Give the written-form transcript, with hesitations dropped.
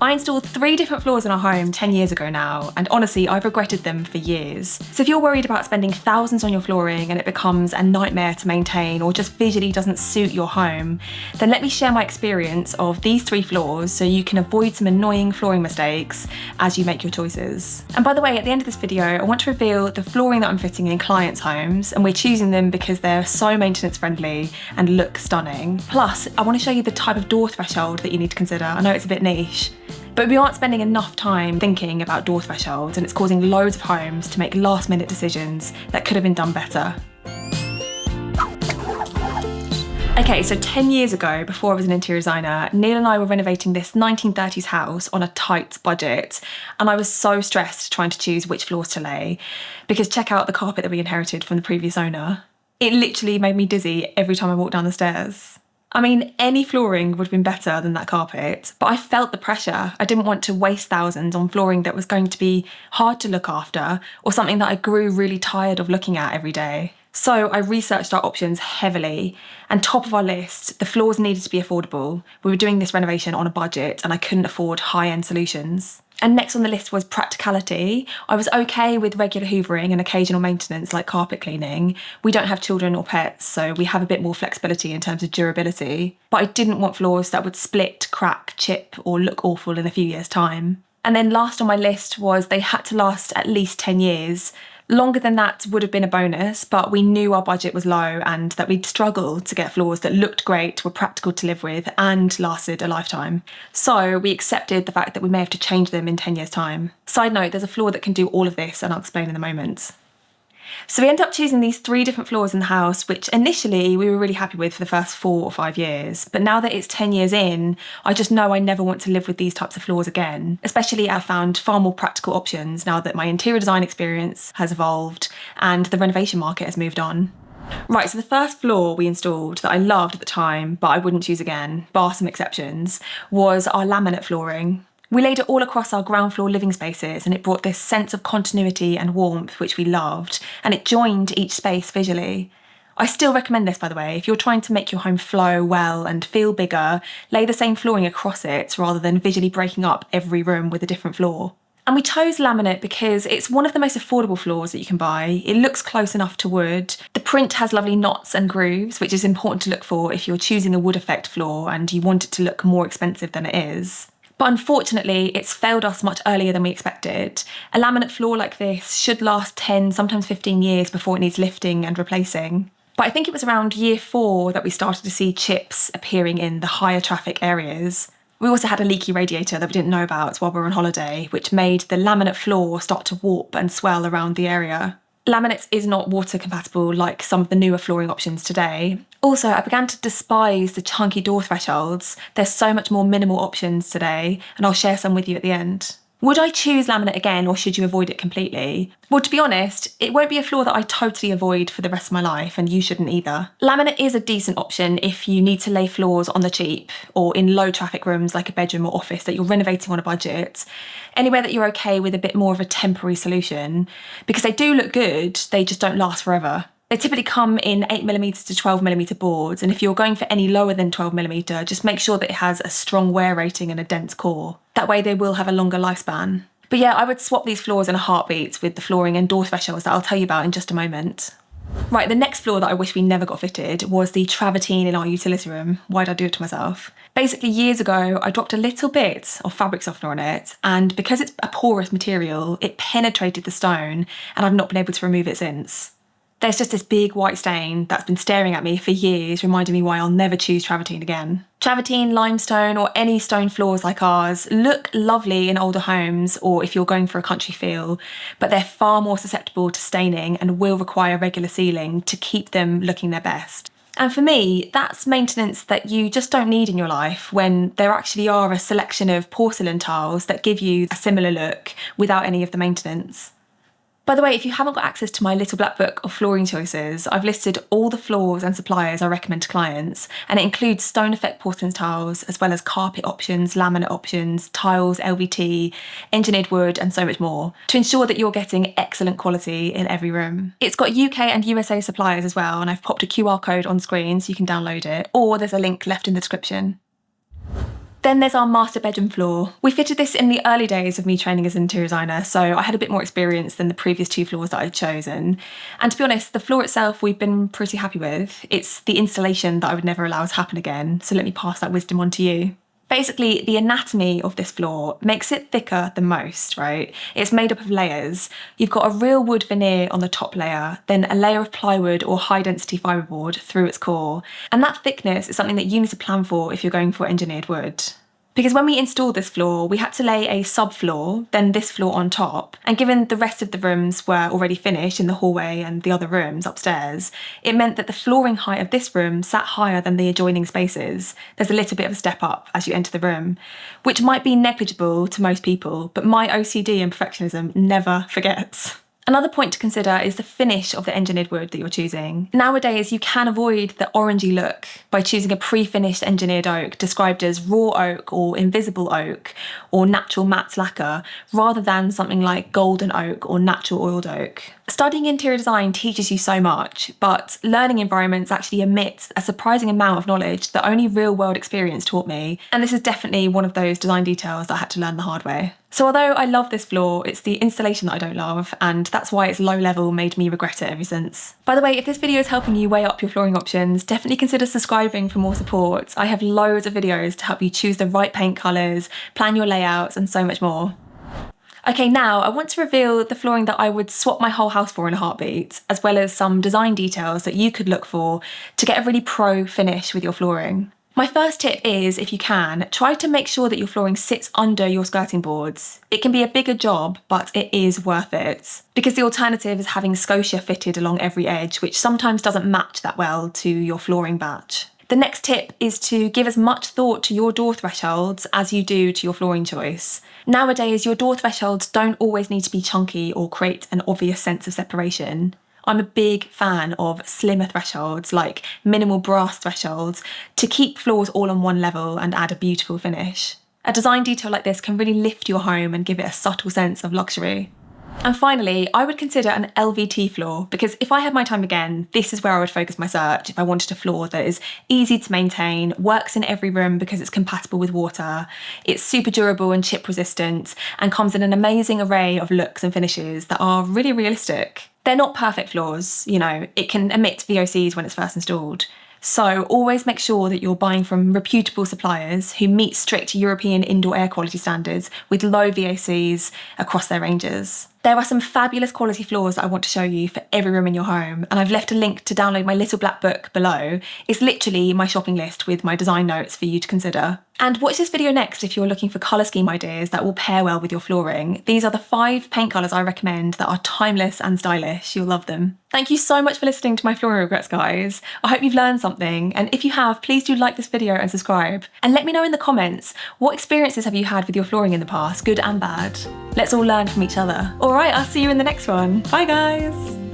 I installed 3 different floors in our home 10 years ago now, and honestly, I've regretted them for years. So if you're worried about spending thousands on your flooring and it becomes a nightmare to maintain or just visually doesn't suit your home, then let me share my experience of these 3 floors so you can avoid some annoying flooring mistakes as you make your choices. And by the way, at the end of this video, I want to reveal the flooring that I'm fitting in clients' homes, and we're choosing them because they're so maintenance friendly and look stunning. Plus, I want to show you the type of door threshold that you need to consider. I know it's a bit niche, but we aren't spending enough time thinking about door thresholds, and it's causing loads of homes to make last-minute decisions that could have been done better. Okay, so 10 years ago, before I was an interior designer, Neil and I were renovating this 1930s house on a tight budget, and I was so stressed trying to choose which floors to lay, because check out the carpet that we inherited from the previous owner. It literally made me dizzy every time I walked down the stairs. I mean, any flooring would have been better than that carpet, but I felt the pressure. I didn't want to waste thousands on flooring that was going to be hard to look after, or something that I grew really tired of looking at every day. So I researched our options heavily, and top of our list, the floors needed to be affordable. We were doing this renovation on a budget and I couldn't afford high-end solutions. And next on the list was practicality. I was okay with regular hoovering and occasional maintenance like carpet cleaning. We don't have children or pets, so we have a bit more flexibility in terms of durability. But I didn't want floors that would split, crack, chip, or look awful in a few years' time. And then last on my list was they had to last at least 10 years. Longer than that would have been a bonus, but we knew our budget was low and that we'd struggle to get floors that looked great, were practical to live with, and lasted a lifetime. So we accepted the fact that we may have to change them in 10 years' time. Side note, there's a floor that can do all of this, and I'll explain in a moment. So we ended up choosing these 3 different floors in the house, which initially we were really happy with for the first 4 or 5 years. But now that it's 10 years in, I just know I never want to live with these types of floors again. Especially I've found far more practical options now that my interior design experience has evolved and the renovation market has moved on. Right, so the first floor we installed that I loved at the time, but I wouldn't choose again, bar some exceptions, was our laminate flooring. We laid it all across our ground floor living spaces, and it brought this sense of continuity and warmth, which we loved, and it joined each space visually. I still recommend this, by the way. If you're trying to make your home flow well and feel bigger, lay the same flooring across it rather than visually breaking up every room with a different floor. And we chose laminate because it's one of the most affordable floors that you can buy. It looks close enough to wood. The print has lovely knots and grooves, which is important to look for if you're choosing a wood effect floor and you want it to look more expensive than it is. But unfortunately, it's failed us much earlier than we expected. A laminate floor like this should last 10, sometimes 15 years before it needs lifting and replacing. But I think it was around year 4 that we started to see chips appearing in the higher traffic areas. We also had a leaky radiator that we didn't know about while we were on holiday, which made the laminate floor start to warp and swell around the area. Laminate is not water compatible like some of the newer flooring options today. Also, I began to despise the chunky door thresholds. There's so much more minimal options today, and I'll share some with you at the end. Would I choose laminate again, or should you avoid it completely? Well, to be honest, it won't be a floor that I totally avoid for the rest of my life, and you shouldn't either. Laminate is a decent option if you need to lay floors on the cheap, or in low traffic rooms like a bedroom or office that you're renovating on a budget. Anywhere that you're okay with a bit more of a temporary solution, because they do look good, they just don't last forever. They typically come in 8mm to 12mm boards, and if you're going for any lower than 12mm, just make sure that it has a strong wear rating and a dense core. That way they will have a longer lifespan. But yeah, I would swap these floors in a heartbeat with the flooring and door thresholds that I'll tell you about in just a moment. Right, the next floor that I wish we never got fitted was the Travertine in our utility room. Why'd I do it to myself? Basically, years ago, I dropped a little bit of fabric softener on it, and because it's a porous material, it penetrated the stone, and I've not been able to remove it since. There's just this big white stain that's been staring at me for years, reminding me why I'll never choose Travertine again. Travertine, limestone, or any stone floors like ours look lovely in older homes or if you're going for a country feel, but they're far more susceptible to staining and will require regular sealing to keep them looking their best. And for me, that's maintenance that you just don't need in your life when there actually are a selection of porcelain tiles that give you a similar look without any of the maintenance. By the way, if you haven't got access to my little black book of flooring choices, I've listed all the floors and suppliers I recommend to clients, and it includes stone effect porcelain tiles, as well as carpet options, laminate options, tiles, LVT, engineered wood, and so much more, to ensure that you're getting excellent quality in every room. It's got UK and USA suppliers as well, and I've popped a QR code on screen so you can download it, or there's a link left in the description. Then there's our master bedroom floor. We fitted this in the early days of me training as an interior designer, so I had a bit more experience than the previous 2 floors that I'd chosen. And to be honest, the floor itself we've been pretty happy with. It's the installation that I would never allow to happen again, so let me pass that wisdom on to you. Basically, the anatomy of this floor makes it thicker than most, right? It's made up of layers. You've got a real wood veneer on the top layer, then a layer of plywood or high-density fiberboard through its core. And that thickness is something that you need to plan for if you're going for engineered wood. Because when we installed this floor, we had to lay a subfloor, then this floor on top, and given the rest of the rooms were already finished in the hallway and the other rooms upstairs, it meant that the flooring height of this room sat higher than the adjoining spaces. There's a little bit of a step up as you enter the room, which might be negligible to most people, but my OCD and perfectionism never forgets. Another point to consider is the finish of the engineered wood that you're choosing. Nowadays, you can avoid the orangey look by choosing a pre-finished engineered oak described as raw oak or invisible oak or natural matte lacquer, rather than something like golden oak or natural oiled oak. Studying interior design teaches you so much, but learning environments actually emit a surprising amount of knowledge that only real-world experience taught me, and this is definitely one of those design details that I had to learn the hard way. So although I love this floor, it's the installation that I don't love, and that's why its low level made me regret it ever since. By the way, if this video is helping you weigh up your flooring options, definitely consider subscribing for more support. I have loads of videos to help you choose the right paint colours, plan your layouts, and so much more. Okay, now I want to reveal the flooring that I would swap my whole house for in a heartbeat, as well as some design details that you could look for to get a really pro finish with your flooring. My first tip is, if you can, try to make sure that your flooring sits under your skirting boards. It can be a bigger job, but it is worth it. Because the alternative is having scotia fitted along every edge, which sometimes doesn't match that well to your flooring batch. The next tip is to give as much thought to your door thresholds as you do to your flooring choice. Nowadays, your door thresholds don't always need to be chunky or create an obvious sense of separation. I'm a big fan of slimmer thresholds, like minimal brass thresholds, to keep floors all on one level and add a beautiful finish. A design detail like this can really lift your home and give it a subtle sense of luxury. And finally, I would consider an LVT floor, because if I had my time again, this is where I would focus my search if I wanted a floor that is easy to maintain, works in every room because it's compatible with water, it's super durable and chip resistant, and comes in an amazing array of looks and finishes that are really realistic. They're not perfect floors, you know, it can emit VOCs when it's first installed. So always make sure that you're buying from reputable suppliers who meet strict European indoor air quality standards with low VOCs across their ranges. There are some fabulous quality floors that I want to show you for every room in your home, and I've left a link to download my little black book below. It's literally my shopping list with my design notes for you to consider. And watch this video next if you're looking for colour scheme ideas that will pair well with your flooring. These are the 5 paint colours I recommend that are timeless and stylish. You'll love them. Thank you so much for listening to my flooring regrets, guys. I hope you've learned something, and if you have, please do like this video and subscribe. And let me know in the comments, what experiences have you had with your flooring in the past, good and bad? Let's all learn from each other. Alright, I'll see you in the next one. Bye guys!